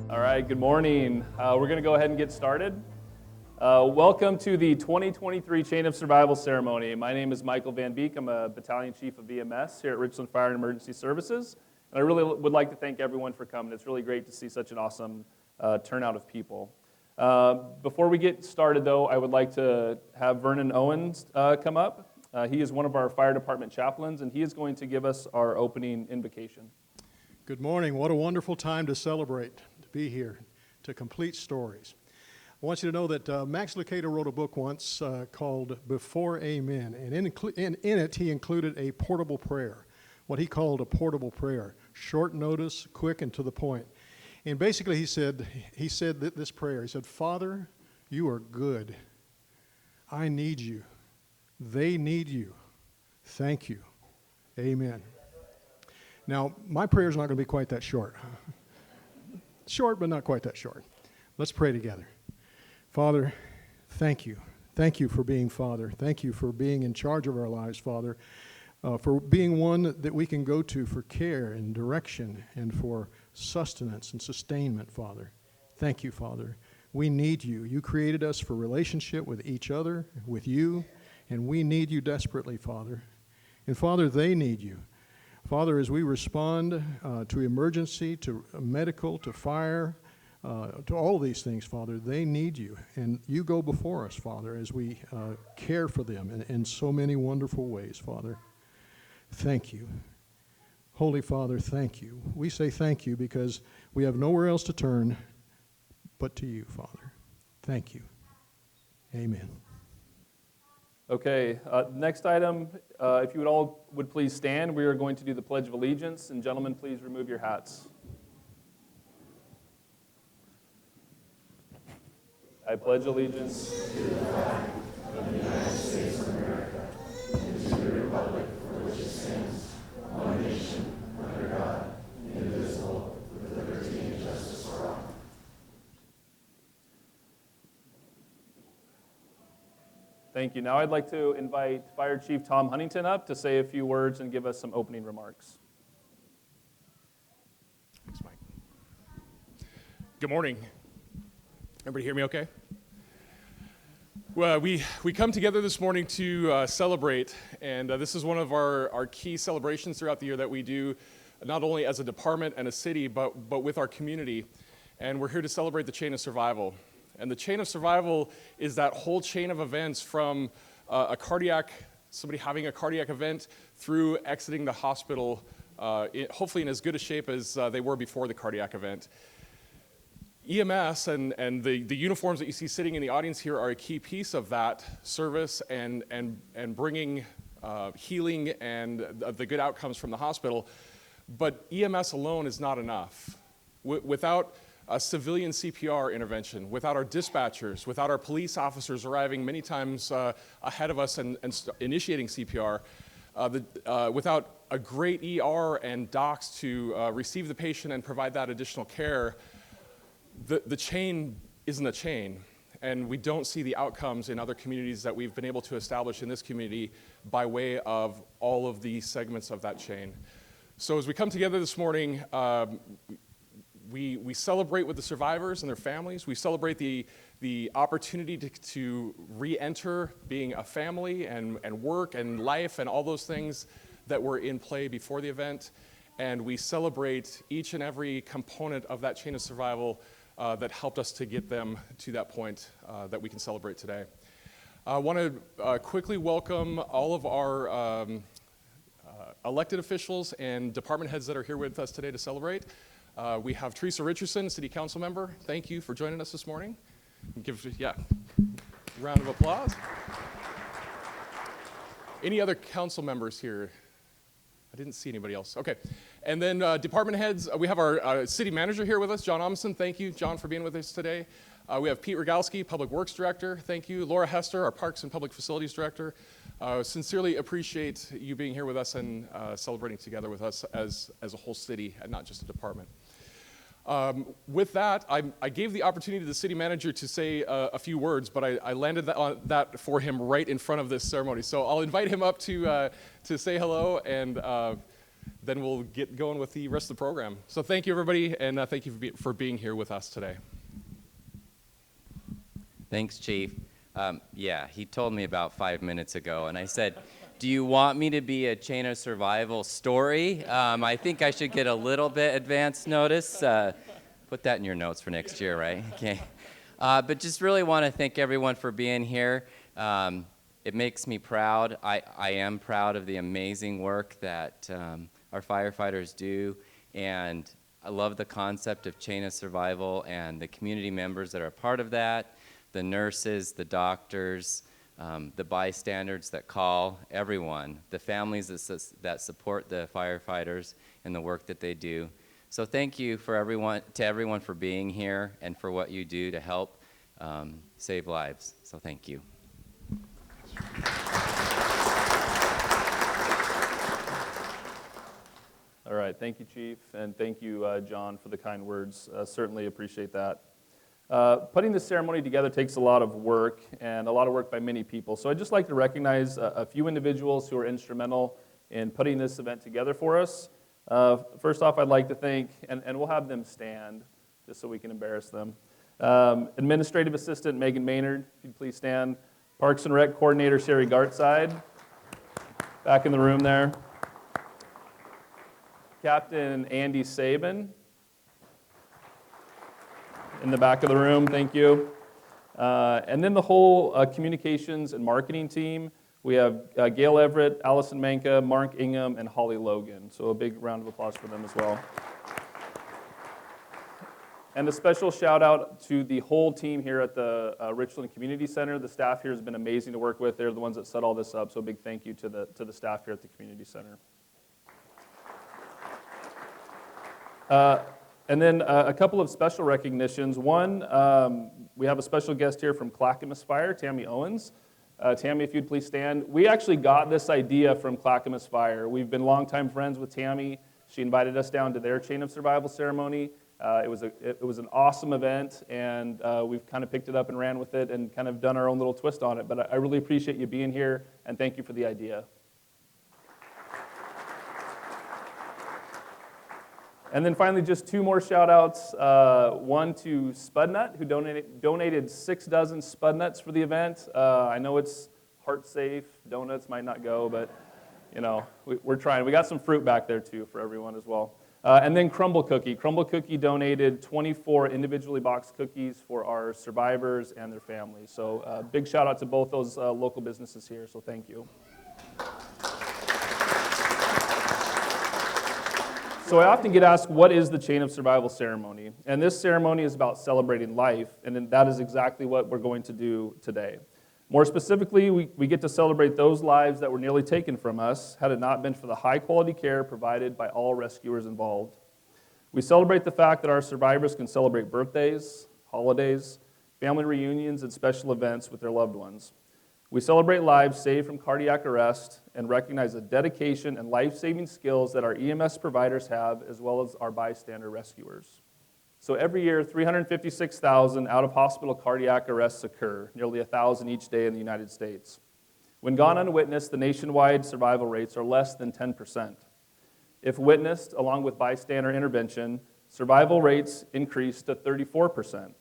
All right, good morning. We're going to go ahead and get started. Welcome to the 2023 Chain of Survival ceremony. My name is Michael Van Beek. I'm a Battalion Chief of EMS here at Richland Fire and Emergency Services. And I really would like to thank everyone for coming. It's really great to see such an awesome turnout of people. Before we get started, though, I would like to have Vernon Owens come up. He is one of our fire department chaplains, and he is going to give us our opening invocation. Good morning. What a wonderful time to celebrate, to be here, to complete stories. I want you to know that Max Lucado wrote a book once called Before Amen, and in it he included a portable prayer, what he called a portable prayer, short notice, quick and to the point. And basically he said this prayer, he said, Father, you are good. I need you. They need you. Thank you. Amen. Now, my prayer is not going to be quite that short. Short, but not quite that short. Let's pray together. Father, thank you. Thank you for being Father. Thank you for being in charge of our lives, Father, for being one that we can go to for care and direction and for sustenance and sustainment, Father. Thank you, Father. We need you. You created us for relationship with each other, with you, and we need you desperately, Father. And Father, they need you. Father, as we respond to emergency, to medical, to fire, to all of these things, Father, they need you. And you go before us, Father, as we care for them in so many wonderful ways, Father. Thank you. Holy Father, thank you. We say thank you because we have nowhere else to turn but to you, Father. Thank you. Amen. Okay, next item, if you would please stand, we are going to do the Pledge of Allegiance, and gentlemen, please remove your hats. I pledge allegiance to the flag of the United States of America and to the republic for which it stands, one nation, under God, indivisible, with liberty and justice for all. Thank you. Now I'd like to invite Fire Chief Tom Huntington up to say a few words and give us some opening remarks. Thanks, Mike. Good morning. Everybody hear me okay? Well, we come together this morning to celebrate, and this is one of our key celebrations throughout the year that we do, not only as a department and a city, but with our community. And we're here to celebrate the Chain of Survival. And the Chain of Survival is that whole chain of events from somebody having a cardiac event through exiting the hospital, hopefully in as good a shape as they were before the cardiac event. EMS and the uniforms that you see sitting in the audience here are a key piece of that service and bringing healing and the good outcomes from the hospital. But EMS alone is not enough. Without a civilian CPR intervention, without our dispatchers, without our police officers arriving many times ahead of us and initiating CPR, without a great ER and docs to receive the patient and provide that additional care, the chain isn't a chain. And we don't see the outcomes in other communities that we've been able to establish in this community by way of all of the segments of that chain. So as we come together this morning, we celebrate with the survivors and their families. We celebrate the opportunity to re-enter being a family and work and life and all those things that were in play before the event. And we celebrate each and every component of that chain of survival that helped us to get them to that point that we can celebrate today. I want to quickly welcome all of our elected officials and department heads that are here with us today to celebrate. We have Teresa Richardson, City Council member. Thank you for joining us this morning. Round of applause. Any other council members here? I didn't see anybody else. Okay. And then department heads, we have our city manager here with us, John Amundsen. Thank you, John, for being with us today. We have Pete Rogalski, Public Works Director. Thank you. Laura Hester, our Parks and Public Facilities Director. Sincerely appreciate you being here with us and celebrating together with us as a whole city and not just a department. With that, I gave the opportunity to the city manager to say a few words, but I landed that for him right in front of this ceremony. So I'll invite him up to say hello and then we'll get going with the rest of the program. So thank you, everybody, and thank you for being here with us today. Thanks, Chief. Yeah, he told me about 5 minutes ago, and I said, do you want me to be a chain of survival story? I think I should get a little bit advance notice. Put that in your notes for next year, right? Okay. But just really want to thank everyone for being here. It makes me proud. I am proud of the amazing work that our firefighters do, and I love the concept of chain of survival and the community members that are a part of that, the nurses, the doctors, the bystanders that call, everyone, the families that support the firefighters and the work that they do. So thank you to everyone for being here and for what you do to help save lives. So thank you. All right, thank you, Chief, and thank you, John, for the kind words. Certainly appreciate that. Putting this ceremony together takes a lot of work, and a lot of work by many people. So I'd just like to recognize a few individuals who are instrumental in putting this event together for us. First off, I'd like to thank, and we'll have them stand, just so we can embarrass them. Administrative Assistant Megan Maynard, if you'd please stand. Parks and Rec Coordinator Sherry Gartside, back in the room there. Captain Andy Sabin, in the back of the room, thank you. And then the whole communications and marketing team. We have Gail Everett, Allison Manka, Mark Ingham, and Holly Logan. So a big round of applause for them as well. And a special shout out to the whole team here at the Richland Community Center. The staff here has been amazing to work with. They're the ones that set all this up, so a big thank you to the staff here at the Community Center. And then a couple of special recognitions. One, we have a special guest here from Clackamas Fire, Tammy Owens. Tammy, if you'd please stand. We actually got this idea from Clackamas Fire. We've been longtime friends with Tammy. She invited us down to their Chain of Survival ceremony. It was an awesome event, and we've kind of picked it up and ran with it and kind of done our own little twist on it. But I really appreciate you being here, and thank you for the idea. And then finally, just two more shout-outs. One to Spudnut, who donated 6 dozen Spudnuts for the event. I know it's heart-safe. Donuts might not go, but you know, we're trying. We got some fruit back there, too, for everyone as well. And then Crumble Cookie. Crumble Cookie donated 24 individually boxed cookies for our survivors and their families. So big shout-out to both those local businesses here, so thank you. So I often get asked, what is the Chain of Survival ceremony? And this ceremony is about celebrating life, and that is exactly what we're going to do today. More specifically, we get to celebrate those lives that were nearly taken from us had it not been for the high-quality care provided by all rescuers involved. We celebrate the fact that our survivors can celebrate birthdays, holidays, family reunions, and special events with their loved ones. We celebrate lives saved from cardiac arrest and recognize the dedication and life-saving skills that our EMS providers have, as well as our bystander rescuers. So every year, 356,000 out-of-hospital cardiac arrests occur, nearly 1,000 each day in the United States. When gone unwitnessed, the nationwide survival rates are less than 10%. If witnessed, along with bystander intervention, survival rates increase to 34%.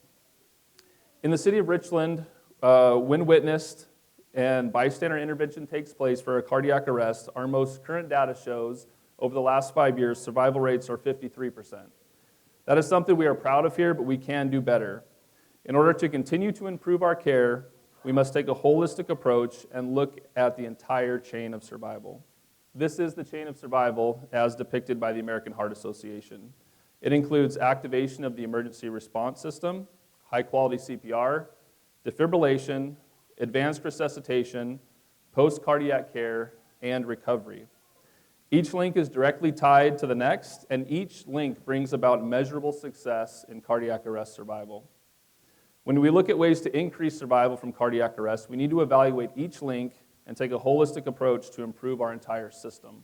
In the city of Richland, when witnessed, and bystander intervention takes place for a cardiac arrest, our most current data shows over the last 5 years, survival rates are 53%. That is something we are proud of here, but we can do better. In order to continue to improve our care, we must take a holistic approach and look at the entire chain of survival. This is the chain of survival as depicted by the American Heart Association. It includes activation of the emergency response system, high-quality CPR, defibrillation, advanced resuscitation, post-cardiac care, and recovery. Each link is directly tied to the next, and each link brings about measurable success in cardiac arrest survival. When we look at ways to increase survival from cardiac arrest, we need to evaluate each link and take a holistic approach to improve our entire system.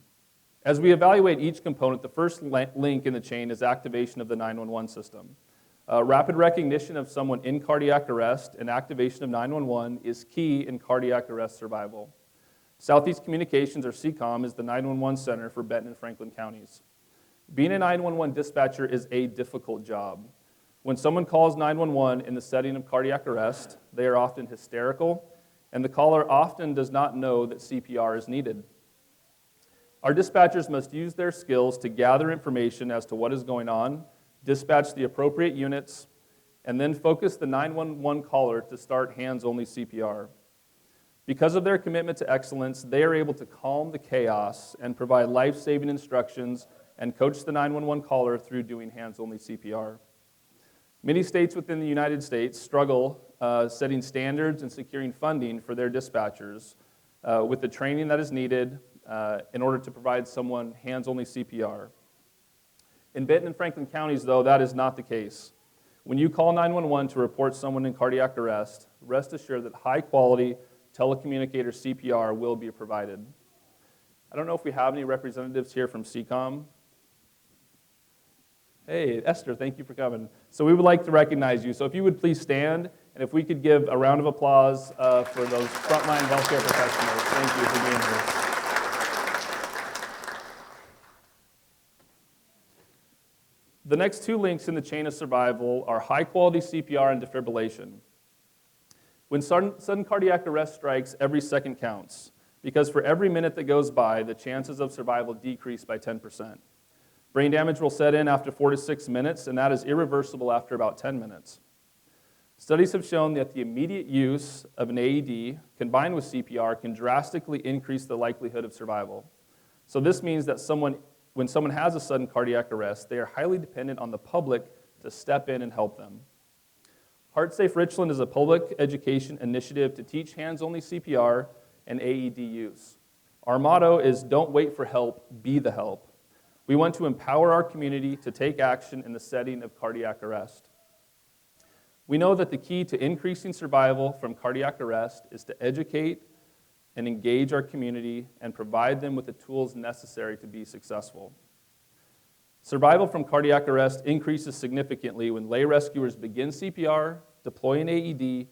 As we evaluate each component, the first link in the chain is activation of the 911 system. Rapid recognition of someone in cardiac arrest and activation of 911 is key in cardiac arrest survival. Southeast Communications, or CCOM, is the 911 center for Benton and Franklin counties. Being a 911 dispatcher is a difficult job. When someone calls 911 in the setting of cardiac arrest, they are often hysterical, and the caller often does not know that CPR is needed. Our dispatchers must use their skills to gather information as to what is going on, dispatch the appropriate units, and then focus the 911 caller to start hands-only CPR. Because of their commitment to excellence, they are able to calm the chaos and provide life-saving instructions and coach the 911 caller through doing hands-only CPR. Many states within the United States struggle setting standards and securing funding for their dispatchers with the training that is needed in order to provide someone hands-only CPR. In Benton and Franklin counties, though, that is not the case. When you call 911 to report someone in cardiac arrest, rest assured that high-quality telecommunicator CPR will be provided. I don't know if we have any representatives here from CCOM. Hey, Esther, thank you for coming. So we would like to recognize you. So if you would please stand, and if we could give a round of applause for those frontline healthcare professionals. Thank you for being here. The next two links in the chain of survival are high-quality CPR and defibrillation. When sudden cardiac arrest strikes, every second counts, because for every minute that goes by, the chances of survival decrease by 10%. Brain damage will set in after 4 to 6 minutes, and that is irreversible after about 10 minutes. Studies have shown that the immediate use of an AED combined with CPR can drastically increase the likelihood of survival. So this means that when someone has a sudden cardiac arrest, they are highly dependent on the public to step in and help them. HeartSafe Richland is a public education initiative to teach hands-only CPR and AED use. Our motto is, don't wait for help, be the help. We want to empower our community to take action in the setting of cardiac arrest. We know that the key to increasing survival from cardiac arrest is to educate and engage our community and provide them with the tools necessary to be successful. Survival from cardiac arrest increases significantly when lay rescuers begin CPR, deploy an AED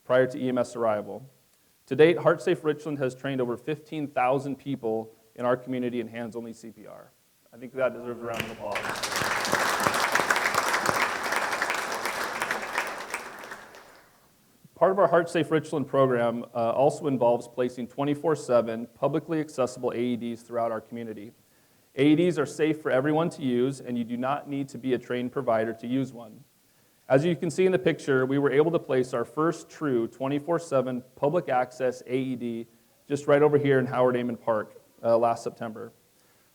prior to EMS arrival. To date, HeartSafe Richland has trained over 15,000 people in our community in hands-only CPR. I think that deserves a round of applause. Part of our HeartSafe Richland program also involves placing 24/7 publicly accessible AEDs throughout our community. AEDs are safe for everyone to use, and you do not need to be a trained provider to use one. As you can see in the picture, we were able to place our first true 24/7 public access AED just right over here in Howard Amon Park last September.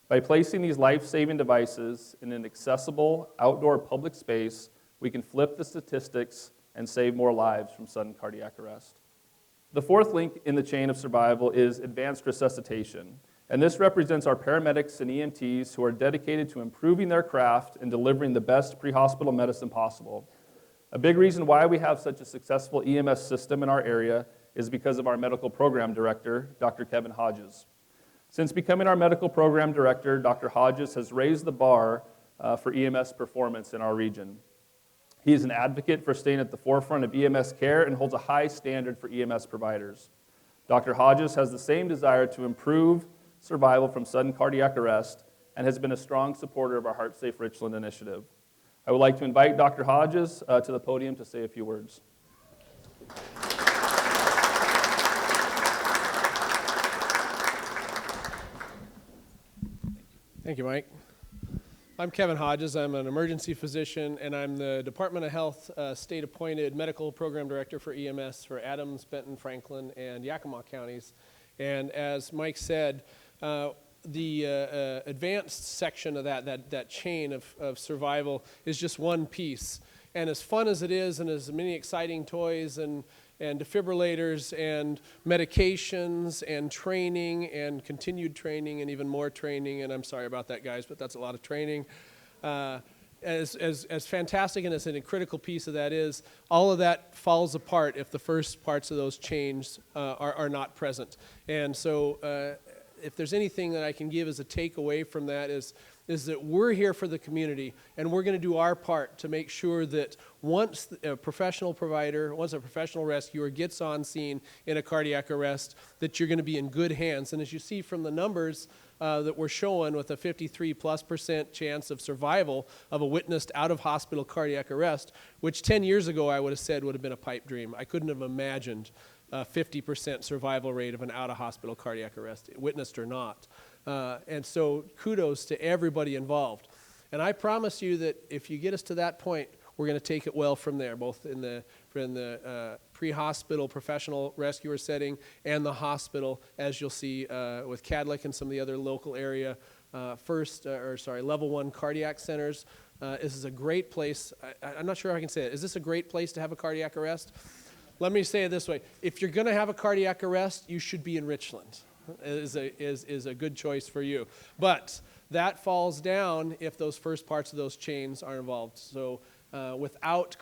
By placing these life-saving devices in an accessible outdoor public space, we can flip the statistics and save more lives from sudden cardiac arrest. The fourth link in the chain of survival is advanced resuscitation, and this represents our paramedics and EMTs who are dedicated to improving their craft and delivering the best pre-hospital medicine possible. A big reason why we have such a successful EMS system in our area is because of our medical program director, Dr. Kevin Hodges. Since becoming our medical program director, Dr. Hodges has raised the bar for EMS performance in our region. He is an advocate for staying at the forefront of EMS care and holds a high standard for EMS providers. Dr. Hodges has the same desire to improve survival from sudden cardiac arrest and has been a strong supporter of our HeartSafe Richland initiative. I would like to invite Dr. Hodges to the podium to say a few words. Thank you, Mike. I'm Kevin Hodges. I'm an emergency physician, and I'm the Department of Health state-appointed medical program director for EMS for Adams, Benton, Franklin, and Yakima counties. And as Mike said, the advanced section of that chain of survival is just one piece. And as fun as it is, and as many exciting toys and defibrillators and medications and training and continued training and even more training, and I'm sorry about that, guys, but that's a lot of training. As fantastic and as a critical piece of that is, all of that falls apart if the first parts of those chains are not present. And so if there's anything that I can give as a takeaway from that is is that we're here for the community, and we're going to do our part to make sure that once a professional rescuer gets on scene in a cardiac arrest, that you're going to be in good hands. And as you see from the numbers that we're showing, with a 53+% chance of survival of a witnessed out-of-hospital cardiac arrest, which 10 years ago I would have said would have been a pipe dream. I couldn't have imagined a 50% survival rate of an out-of-hospital cardiac arrest, witnessed or not. And so kudos to everybody involved. And I promise you that if you get us to that point, we're going to take it well from there, both in the pre-hospital professional rescuer setting and the hospital, as you'll see with Cadlick and some of the other local area level 1 cardiac centers. This is a great place. I'm not sure how I can say it. Is this a great place to have a cardiac arrest? Let me say it this way. If you're going to have a cardiac arrest, you should be in Richland. Is a good choice for you. But that falls down if those first parts of those chains are involved. So without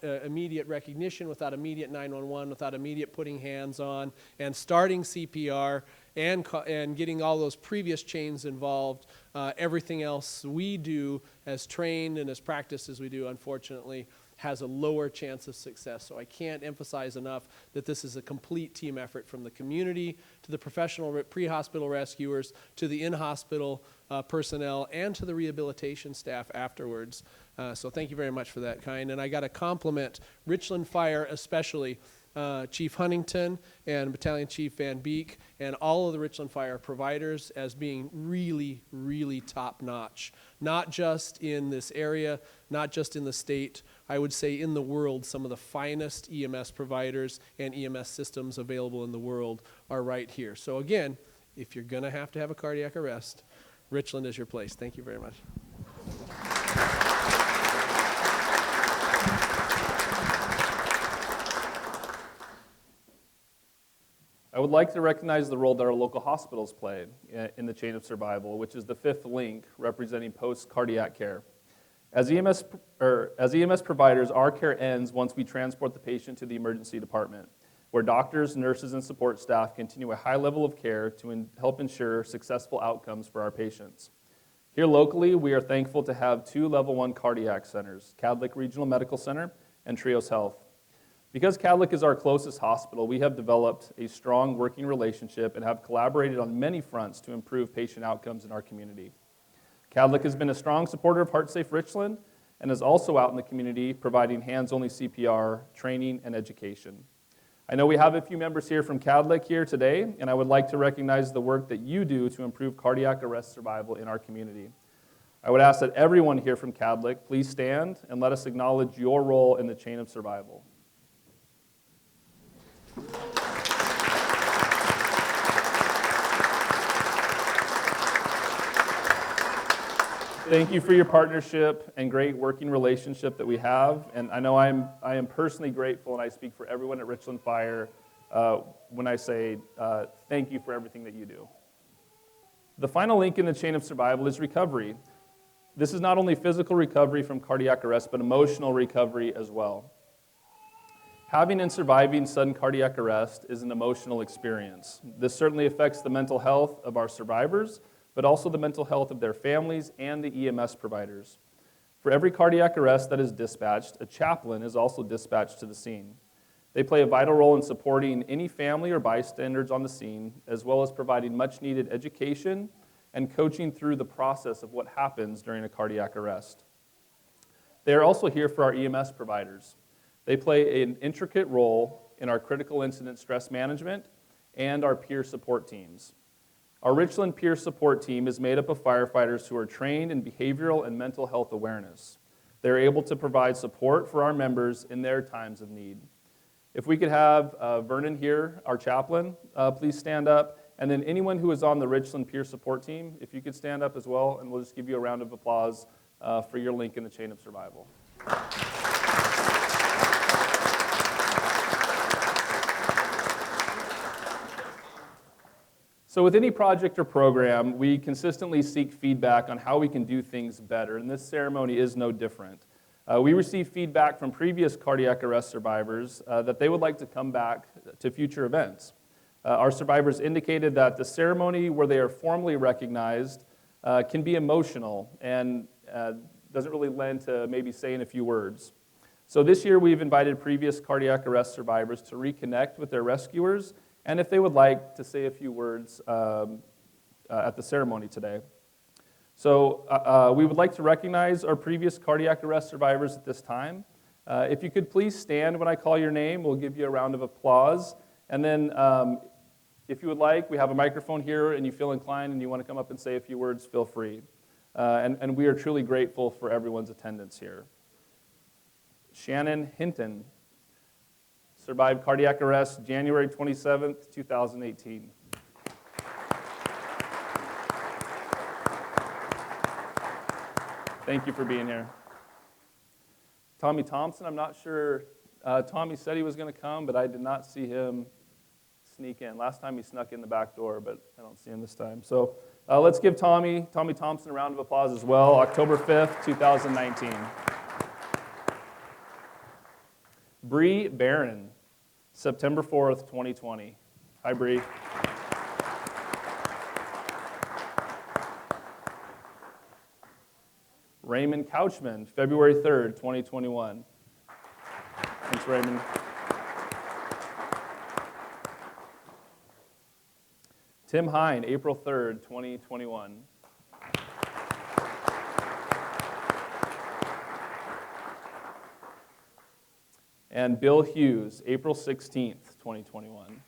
immediate recognition, without immediate 911, without immediate putting hands on and starting CPR and getting all those previous chains involved, everything else we do as trained and as practiced as we do, unfortunately, has a lower chance of success. So I can't emphasize enough that this is a complete team effort, from the community to the professional pre-hospital rescuers to the in-hospital personnel and to the rehabilitation staff afterwards. So thank you very much for that, kind. And I got to compliment Richland Fire, especially Chief Huntington and Battalion Chief Van Beek and all of the Richland Fire providers as being really, really top-notch. Not just in this area, not just in the state, I would say in the world. Some of the finest EMS providers and EMS systems available in the world are right here. So again, if you're going to have a cardiac arrest, Richland is your place. Thank you very much. I would like to recognize the role that our local hospitals play in the chain of survival, which is the fifth link representing post-cardiac care. As EMS providers, our care ends once we transport the patient to the emergency department, where doctors, nurses, and support staff continue a high level of care to help ensure successful outcomes for our patients. Here locally, we are thankful to have 2 Level 1 cardiac centers, Cadlick Regional Medical Center and Trios Health. Because Cadlick is our closest hospital, we have developed a strong working relationship and have collaborated on many fronts to improve patient outcomes in our community. Cadlick has been a strong supporter of HeartSafe Richland and is also out in the community providing hands-only CPR training and education. I know we have a few members here from Cadlick here today, and I would like to recognize the work that you do to improve cardiac arrest survival in our community. I would ask that everyone here from Cadlick please stand and let us acknowledge your role in the chain of survival. Thank you for your partnership and great working relationship that we have. And I know I am personally grateful, and I speak for everyone at Richland Fire when I say thank you for everything that you do. The final link in the chain of survival is recovery. This is not only physical recovery from cardiac arrest, but emotional recovery as well. Having and surviving sudden cardiac arrest is an emotional experience. This certainly affects the mental health of our survivors, but also the mental health of their families and the EMS providers. For every cardiac arrest that is dispatched, a chaplain is also dispatched to the scene. They play a vital role in supporting any family or bystanders on the scene, as well as providing much-needed education and coaching through the process of what happens during a cardiac arrest. They are also here for our EMS providers. They play an intricate role in our critical incident stress management and our peer support teams. Our Richland peer support team is made up of firefighters who are trained in behavioral and mental health awareness. They're able to provide support for our members in their times of need. If we could have Vernon here, our chaplain, please stand up. And then anyone who is on the Richland peer support team, if you could stand up as well, and we'll just give you a round of applause for your link in the chain of survival. So with any project or program, we consistently seek feedback on how we can do things better, and this ceremony is no different. We receive feedback from previous cardiac arrest survivors that they would like to come back to future events. Our survivors indicated that the ceremony where they are formally recognized can be emotional and doesn't really lend to maybe saying a few words. So this year we've invited previous cardiac arrest survivors to reconnect with their rescuers, and if they would like, to say a few words at the ceremony today. So we would like to recognize our previous cardiac arrest survivors at this time. If you could please stand when I call your name, we'll give you a round of applause. And then if you would like, we have a microphone here and you feel inclined and you want to come up and say a few words, feel free. And we are truly grateful for everyone's attendance here. Shannon Hinton survived cardiac arrest January 27th, 2018. Thank you for being here. Tommy Thompson, I'm not sure. Tommy said he was going to come, but I did not see him sneak in. Last time he snuck in the back door, but I don't see him this time. So let's give Tommy Thompson a round of applause as well. October 5th, 2019. Bree Barron, September 4th, 2020. Hi, Bree. Raymond Couchman, February 3rd, 2021. Thanks, Raymond. Tim Hine, April 3rd, 2021. And Bill Hughes, April 16th, 2021.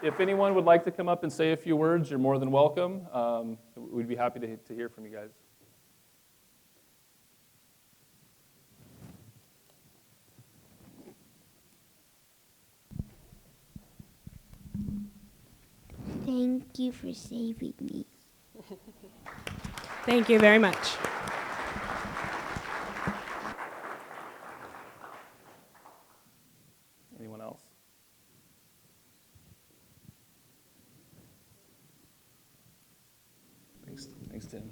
If anyone would like to come up and say a few words, you're more than welcome. We'd be happy to hear from you guys. Thank you for saving me. Thank you very much. Anyone else? Thanks, Tim.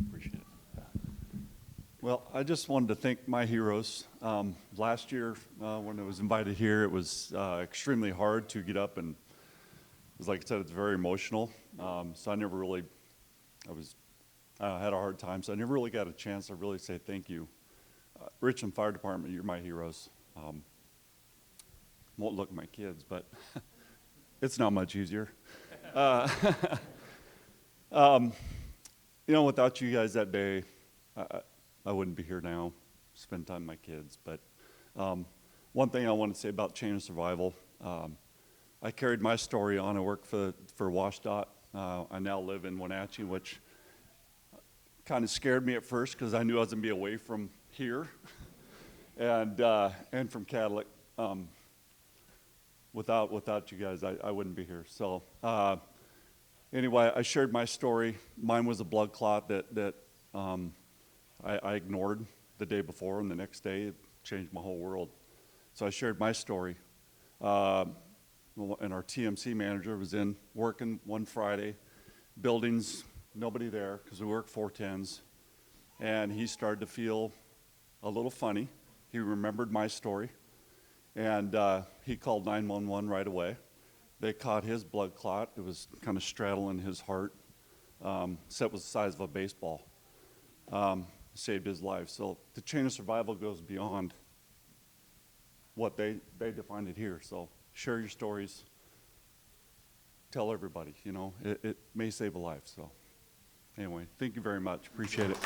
Appreciate it. Well, I just wanted to thank my heroes. Last year, when I was invited here, it was extremely hard to get up, and it was, like I said, it's very emotional. So I never really, had a hard time, so I never really got a chance to really say thank you. Richland Fire Department, you're my heroes. Won't look at my kids, but it's not much easier. Without you guys that day, I wouldn't be here now, spend time with my kids. But one thing I want to say about Chain of Survival, I carried my story on. I work for WashDOT. I now live in Wenatchee, which kind of scared me at first because I knew I was going to be away from here and from Cadillac. Without you guys, I wouldn't be here. So anyway, I shared my story. Mine was a blood clot that I ignored the day before, and the next day it changed my whole world. So I shared my story. And our TMC manager was in working one Friday, buildings, nobody there because we work 410s, and he started to feel a little funny. He remembered my story, and he called 911 right away. They caught his blood clot. It was kind of straddling his heart. It was the size of a baseball. Saved his life. So the chain of survival goes beyond what they defined it here. So share your stories. Tell everybody, it may save a life. So anyway, thank you very much. Appreciate it.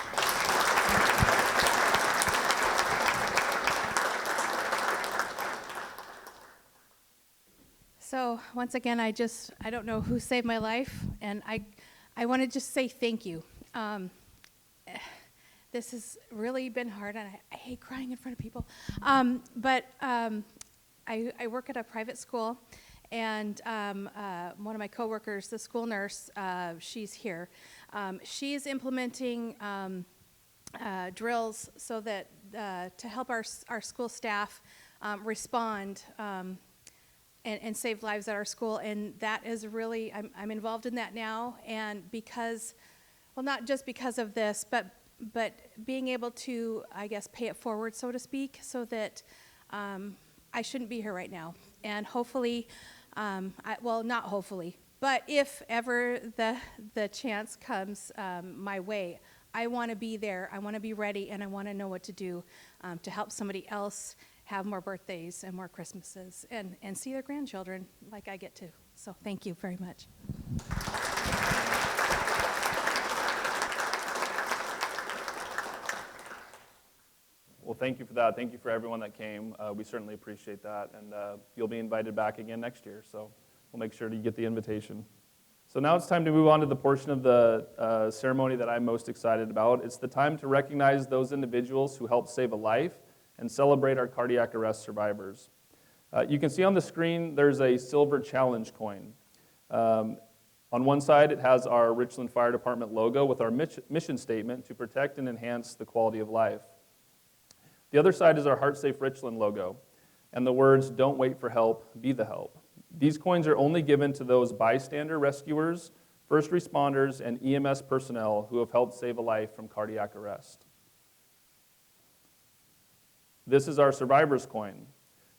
So once again, I don't know who saved my life, and I want to just say thank you. This has really been hard, and I hate crying in front of people. But I work at a private school, and one of my coworkers, the school nurse, she's here. She is implementing drills so that to help our school staff respond and save lives at our school, and that is really, I'm involved in that now, and because, well, not just because of this, but being able to, I guess, pay it forward, so to speak, so that I shouldn't be here right now, and hopefully, not hopefully, But if ever the chance comes my way, I want to be there, I want to be ready, and I want to know what to do to help somebody else have more birthdays and more Christmases and see their grandchildren like I get to. So thank you very much. Well, thank you for that. Thank you for everyone that came. We certainly appreciate that, and you'll be invited back again next year, so we'll make sure to get the invitation. So now it's time to move on to the portion of the ceremony that I'm most excited about. It's the time to recognize those individuals who helped save a life and celebrate our cardiac arrest survivors. You can see on the screen there's a silver challenge coin. On one side, it has our Richland Fire Department logo with our mission statement to protect and enhance the quality of life. The other side is our Heart Safe Richland logo and the words, "Don't wait for help, be the help." These coins are only given to those bystander rescuers, first responders, and EMS personnel who have helped save a life from cardiac arrest. This is our survivor's coin.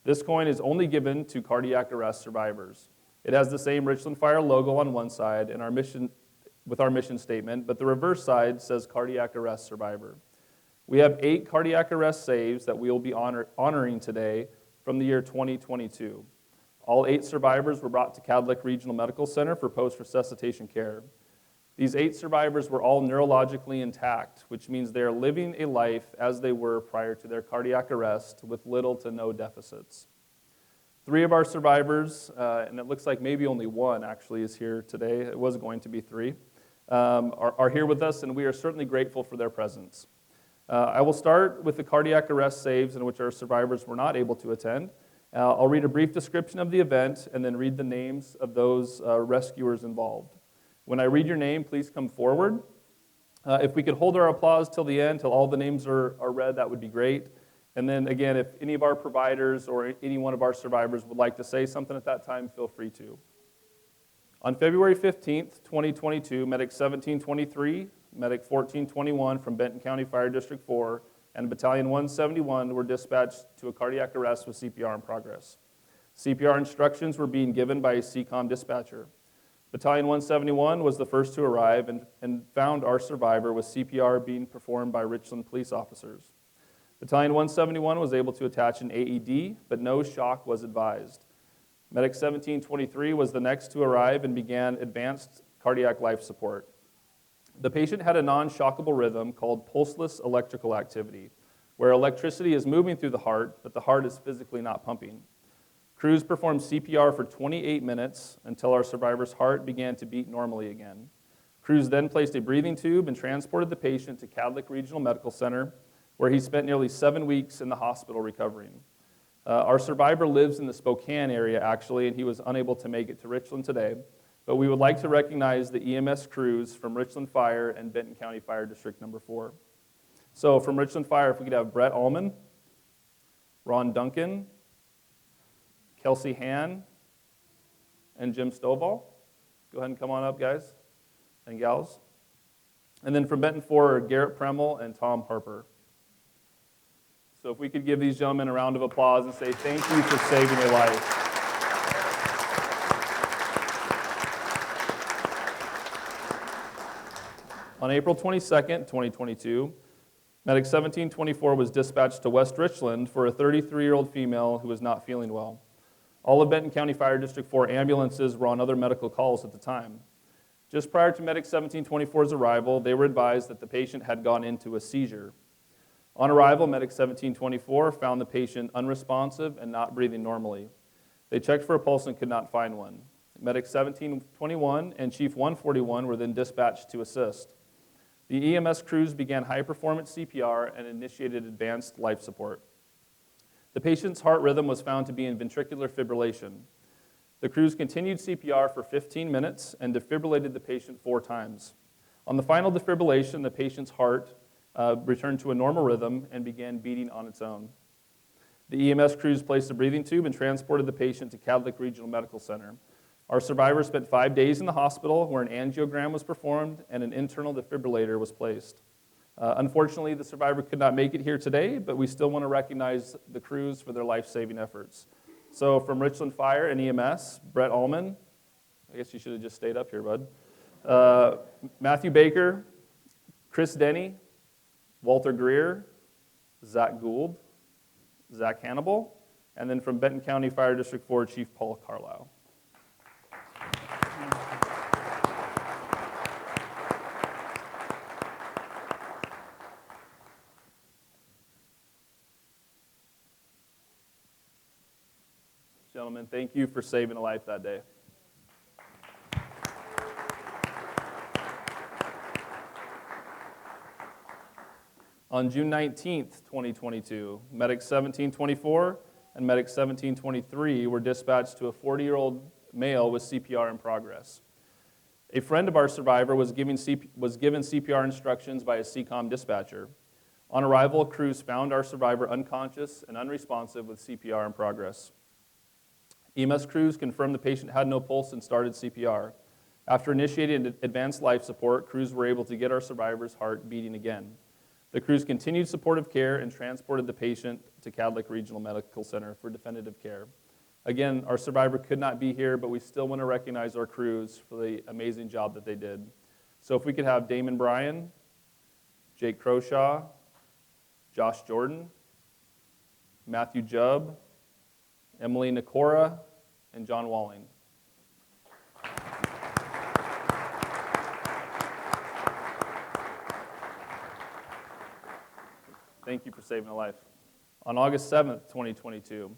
This coin is only given to cardiac arrest survivors. It has the same Richland Fire logo on one side and our mission statement, but the reverse side says cardiac arrest survivor. We have 8 cardiac arrest saves that we will be honoring today from the year 2022. All 8 survivors were brought to Cadlick Regional Medical Center for post-resuscitation care. These 8 survivors were all neurologically intact, which means they are living a life as they were prior to their cardiac arrest with little to no deficits. 3 of our survivors, and it looks like maybe only 1 actually is here today, it was going to be 3, are here with us, and we are certainly grateful for their presence. I will start with the cardiac arrest saves in which our survivors were not able to attend. I'll read a brief description of the event and then read the names of those rescuers involved. When I read your name, please come forward. If we could hold our applause till the end, till all the names are read, that would be great. And then again, if any of our providers or any one of our survivors would like to say something at that time, feel free to. On February 15th, 2022, Medic 1723, Medic 1421 from Benton County Fire District 4, and Battalion 171 were dispatched to a cardiac arrest with CPR in progress. CPR instructions were being given by a CCOM dispatcher. Battalion 171 was the first to arrive and found our survivor with CPR being performed by Richland police officers. Battalion 171 was able to attach an AED, but no shock was advised. Medic 1723 was the next to arrive and began advanced cardiac life support. The patient had a non-shockable rhythm called pulseless electrical activity, where electricity is moving through the heart, but the heart is physically not pumping. Crews performed CPR for 28 minutes until our survivor's heart began to beat normally again. Crews then placed a breathing tube and transported the patient to Cadlick Regional Medical Center, where he spent nearly 7 weeks in the hospital recovering. Our survivor lives in the Spokane area, actually, and he was unable to make it to Richland today. But we would like to recognize the EMS crews from Richland Fire and Benton County Fire District number 4. So from Richland Fire, if we could have Brett Allman, Ron Duncan, Kelsey Han, and Jim Stovall. Go ahead and come on up, guys and gals. And then from Benton 4, Garrett Premel and Tom Harper. So if we could give these gentlemen a round of applause and say thank you for saving a life. On April 22nd, 2022, Medic 1724 was dispatched to West Richland for a 33-year-old female who was not feeling well. All of Benton County Fire District 4 ambulances were on other medical calls at the time. Just prior to Medic 1724's arrival, they were advised that the patient had gone into a seizure. On arrival, Medic 1724 found the patient unresponsive and not breathing normally. They checked for a pulse and could not find one. Medic 1721 and Chief 141 were then dispatched to assist. The EMS crews began high-performance CPR and initiated advanced life support. The patient's heart rhythm was found to be in ventricular fibrillation. The crews continued CPR for 15 minutes and defibrillated the patient 4 times. On the final defibrillation, the patient's heart returned to a normal rhythm and began beating on its own. The EMS crews placed a breathing tube and transported the patient to Cadlick Regional Medical Center. Our survivor spent 5 days in the hospital where an angiogram was performed and an internal defibrillator was placed. Unfortunately, the survivor could not make it here today, but we still want to recognize the crews for their life-saving efforts. So from Richland Fire and EMS, Brett Allman, I guess you should have just stayed up here, bud. Matthew Baker, Chris Denny, Walter Greer, Zach Gould, Zach Hannibal, and then from Benton County Fire District 4, Chief Paul Carlisle. Gentlemen, thank you for saving a life that day. On June 19th, 2022, Medic 1724 and Medic 1723 were dispatched to a 40-year-old male with CPR in progress. A friend of our survivor was given CPR instructions by a CCOM dispatcher. On arrival, crews found our survivor unconscious and unresponsive with CPR in progress. EMS crews confirmed the patient had no pulse and started CPR. After initiating advanced life support, crews were able to get our survivor's heart beating again. The crews continued supportive care and transported the patient to Cadlick Regional Medical Center for definitive care. Again, our survivor could not be here, but we still want to recognize our crews for the amazing job that they did. So if we could have Damon Bryan, Jake Croshaw, Josh Jordan, Matthew Jubb, Emily Nakora, and John Walling. Thank you for saving a life. On August 7th, 2022,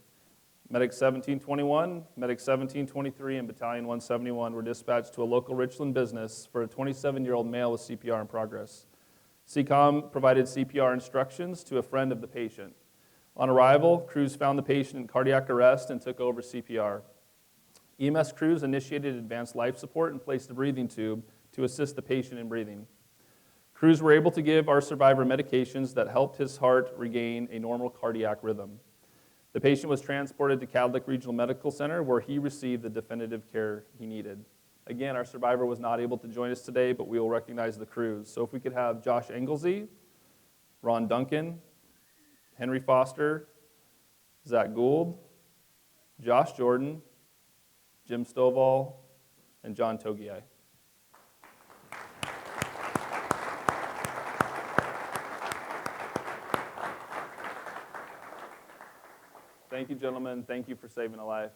Medic 1721, Medic 1723, and Battalion 171 were dispatched to a local Richland business for a 27-year-old male with CPR in progress. CCOM provided CPR instructions to a friend of the patient. On arrival, crews found the patient in cardiac arrest and took over CPR. EMS crews initiated advanced life support and placed a breathing tube to assist the patient in breathing. Crews were able to give our survivor medications that helped his heart regain a normal cardiac rhythm. The patient was transported to Cadlick Regional Medical Center where he received the definitive care he needed. Again, our survivor was not able to join us today, but we will recognize the crews. So if we could have Josh Englesey, Ron Duncan, Henry Foster, Zach Gould, Josh Jordan, Jim Stovall, and John Togiai. Thank you, gentlemen. Thank you for saving a life.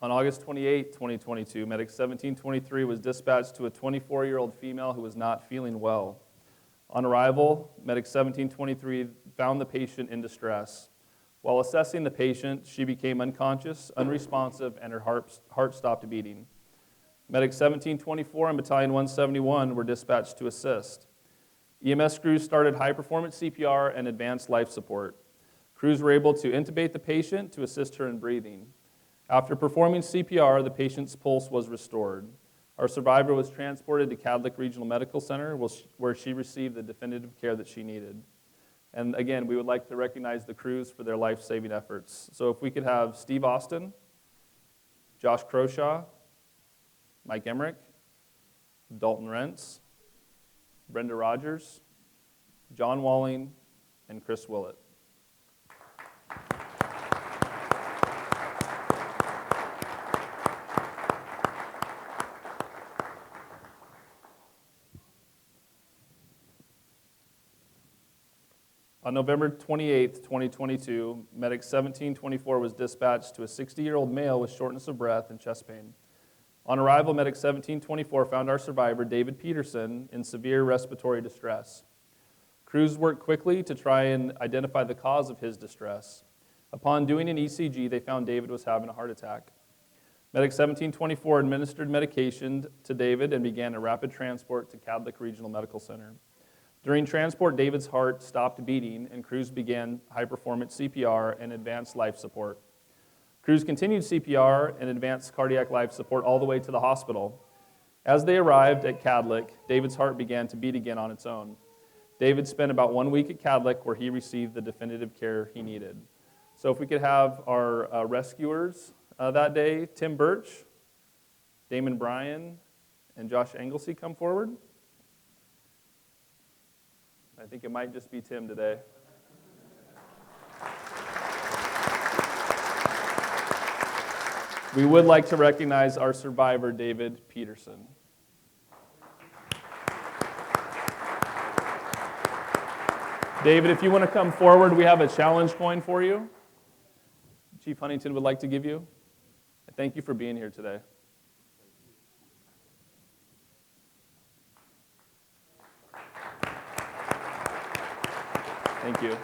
On August 28, 2022, Medic 1723 was dispatched to a 24-year-old female who was not feeling well. On arrival, Medic 1723 found the patient in distress. While assessing the patient, she became unconscious, unresponsive, and her heart stopped beating. Medic 1724 and Battalion 171 were dispatched to assist. EMS crews started high-performance CPR and advanced life support. Crews were able to intubate the patient to assist her in breathing. After performing CPR, the patient's pulse was restored. Our survivor was transported to Cadlick Regional Medical Center, where she received the definitive care that she needed. And again, we would like to recognize the crews for their life-saving efforts. So if we could have Steve Austin, Josh Croshaw, Mike Emmerich, Dalton Rentz, Brenda Rogers, John Walling, and Chris Willett. On November 28, 2022, Medic 1724 was dispatched to a 60-year-old male with shortness of breath and chest pain. On arrival, Medic 1724 found our survivor, David Peterson, in severe respiratory distress. Crews worked quickly to try and identify the cause of his distress. Upon doing an ECG, they found David was having a heart attack. Medic 1724 administered medication to David and began a rapid transport to Cadlick Regional Medical Center. During transport, David's heart stopped beating, and crews began high-performance CPR and advanced life support. Crews continued CPR and advanced cardiac life support all the way to the hospital. As they arrived at Cadlick, David's heart began to beat again on its own. David spent about 1 week at Cadlick where he received the definitive care he needed. So if we could have our rescuers that day, Tim Birch, Damon Bryan, and Josh Englesey come forward. I think it might just be Tim today. We would like to recognize our survivor, David Peterson. David, if you want to come forward, we have a challenge coin for you. Chief Huntington would like to give you. Thank you for being here today. Thank you.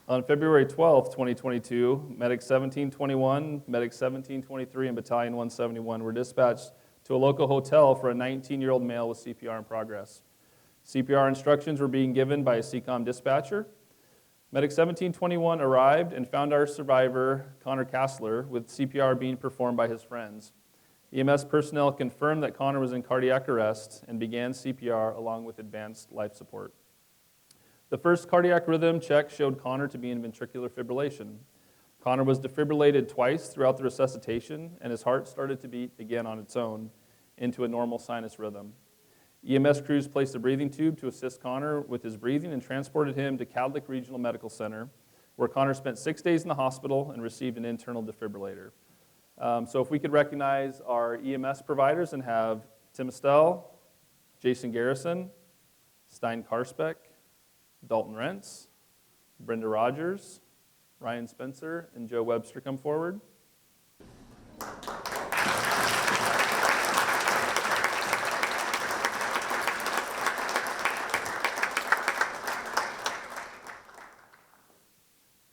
On February 12th, 2022, Medic 1721, Medic 1723, and Battalion 171 were dispatched to a local hotel for a 19-year-old male with CPR in progress. CPR instructions were being given by a CCOM dispatcher. Medic 1721 arrived and found our survivor, Connor Kassler, with CPR being performed by his friends. EMS personnel confirmed that Connor was in cardiac arrest and began CPR along with advanced life support. The first cardiac rhythm check showed Connor to be in ventricular fibrillation. Connor was defibrillated twice throughout the resuscitation, and his heart started to beat again on its own into a normal sinus rhythm. EMS crews placed a breathing tube to assist Connor with his breathing and transported him to Cadlick Regional Medical Center, where Connor spent 6 days in the hospital and received an internal defibrillator. So if we could recognize our EMS providers and have Tim Estelle, Jason Garrison, Stein Karspeck, Dalton Rentz, Brenda Rogers, Ryan Spencer, and Joe Webster come forward.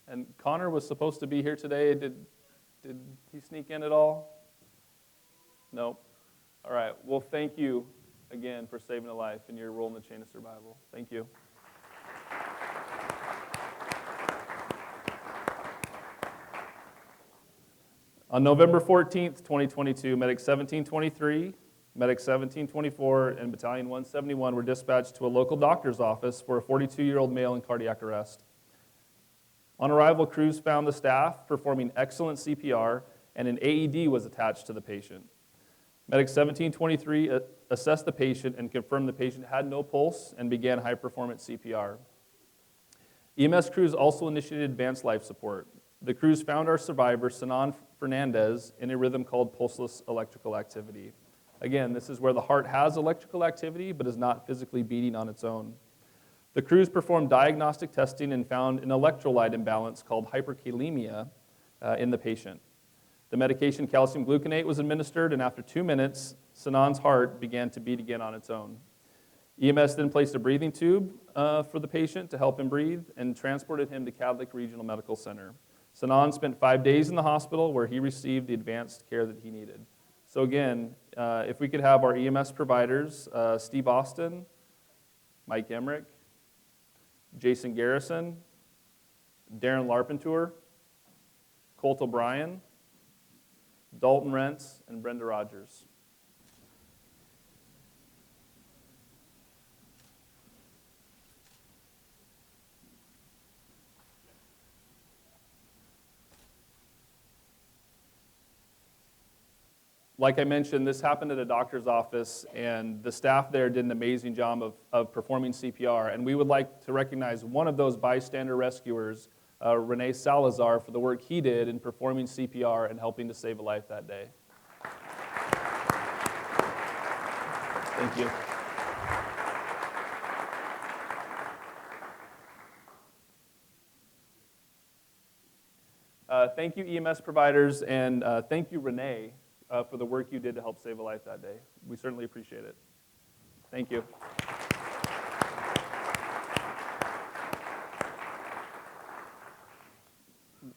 And Connor was supposed to be here today. Did he sneak in at all? No. All right. Well, thank you again for saving a life and your role in the chain of survival. Thank you. On November 14th, 2022, Medic 1723, Medic 1724, and Battalion 171 were dispatched to a local doctor's office for a 42-year-old male in cardiac arrest. On arrival, crews found the staff performing excellent CPR, and an AED was attached to the patient. Medic 1723 assessed the patient and confirmed the patient had no pulse and began high-performance CPR. EMS crews also initiated advanced life support. The crews found our survivor, Sinan Fernandez, in a rhythm called pulseless electrical activity. Again, this is where the heart has electrical activity but is not physically beating on its own. The crews performed diagnostic testing and found an electrolyte imbalance called hyperkalemia in the patient. The medication calcium gluconate was administered, and after 2 minutes, Sinan's heart began to beat again on its own. EMS then placed a breathing tube for the patient to help him breathe and transported him to Cadlick Regional Medical Center. Sinan spent 5 days in the hospital where he received the advanced care that he needed. So again, if we could have our EMS providers, Steve Austin, Mike Emmerich, Jason Garrison, Darren Larpentour, Colt O'Brien, Dalton Rentz, and Brenda Rogers. Like I mentioned, this happened at a doctor's office, and the staff there did an amazing job of performing CPR. And we would like to recognize one of those bystander rescuers, Renee Salazar, for the work he did in performing CPR and helping to save a life that day. Thank you. Thank you, EMS providers, and thank you, Renee, for the work you did to help save a life that day. We certainly appreciate it. Thank you.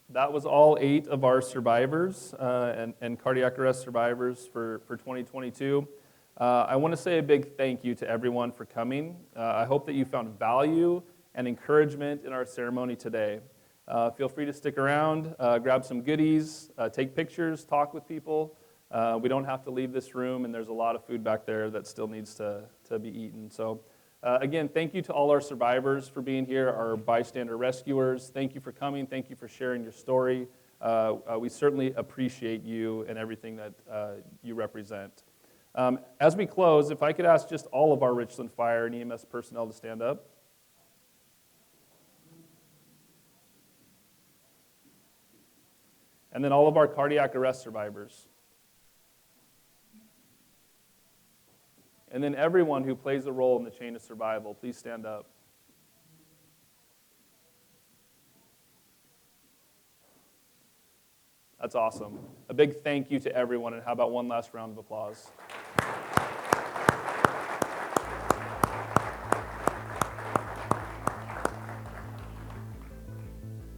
That was all 8 of our survivors and cardiac arrest survivors for 2022. I want to say a big thank you to everyone for coming. I hope that you found value and encouragement in our ceremony today. Feel free to stick around, grab some goodies, take pictures, talk with people. We don't have to leave this room, and there's a lot of food back there that still needs to be eaten. So again, thank you to all our survivors for being here, our bystander rescuers. Thank you for coming. Thank you for sharing your story. We certainly appreciate you and everything that you represent. As we close, if I could ask just all of our Richland Fire and EMS personnel to stand up. And then all of our cardiac arrest survivors. And then everyone who plays a role in the chain of survival, please stand up. That's awesome. A big thank you to everyone, and how about one last round of applause?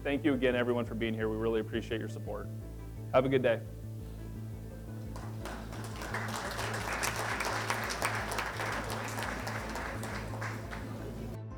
Thank you again, everyone, for being here. We really appreciate your support. Have a good day.